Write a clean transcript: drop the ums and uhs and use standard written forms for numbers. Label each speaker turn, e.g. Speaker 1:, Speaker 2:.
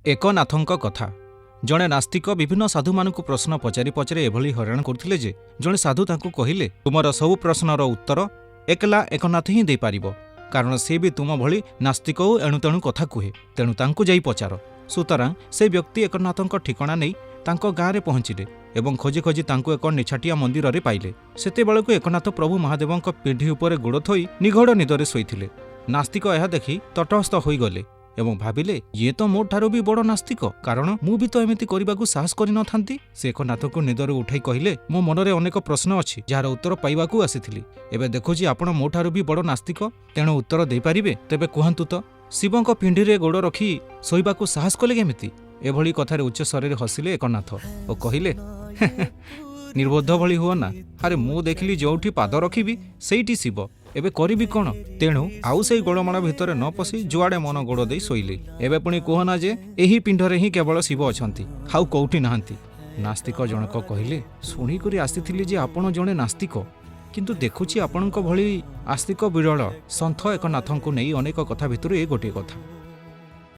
Speaker 1: एकनाथଙ୍କ कथा जड़े नास्तिक विभिन्न साधु मानक प्रश्न पचारि पचारि एभली हैरान करथिले जे जड़े साधु तांको कहिले तुमर सबु प्रश्नर उत्तर एकला एकनाथ ही दे पारिबो कारण से भी तुम भली नास्तिक एणु तेणु कथा कुहे तेणु तांको जाई पचार। सुतरां से व्यक्ति एकनाथଙ୍କ ठिकाना नहीं तांको गाँव में पहुंचिले एवं खोजी खोजी तांको एक निछाटिया मंदिर रे पाइले। सेतेबेलକୁ एकनाथ प्रभु महादेवଙ୍କ पिंढी उपरे गोड़ थोई निघोड़ निदरे शोइथिले। नास्तिक यह देखि तटस्थ होइगले एवं भाविले ये तो मो ठारो भी बड़ नास्तिक कारण मु भी तो एमिति करबाकू साहस करि न थांती। से एकनाथको निदर उठाई कहिले मो मनरे अनेक प्रश्न अछि जार उत्तर पाइबाकू आसीथिली। एबे देखुछि आपण मो ठारो भी बड़ नास्तिक तेणु उत्तर देई पारिबे तेबे कुहंतु तो शिवଙ୍କ पिंढी गोड़ रखी शोइबाकू साहस कले केमिति। एभली कथारे उच्च स्वरे हसिले एकनाथ और कहिले निर्बोध भली हुआ ना अरे मु देखिली जोठी पाद रखिबी सेठी शिव एबे करिबी कोन तेणु आउ से गोड़माण भितर न पशि जुआड़े मन गोड़ दे शोइले। एबे पुणी कहना जे एही पिंढरे ही केवल शिव अछंती हाउ कोठी नाहंती। नास्तिक जनक कहिले शुणी करी आसीथिली जे आपण जणे नास्तिक किंतु देखुछि आपणक भली आस्तिक विरल सन्थ एकनाथଙ୍କୁ ନେଇ ଅନେକ କଥା ଭିतରୁ ଏ ଗୋଟିଏ କଥା।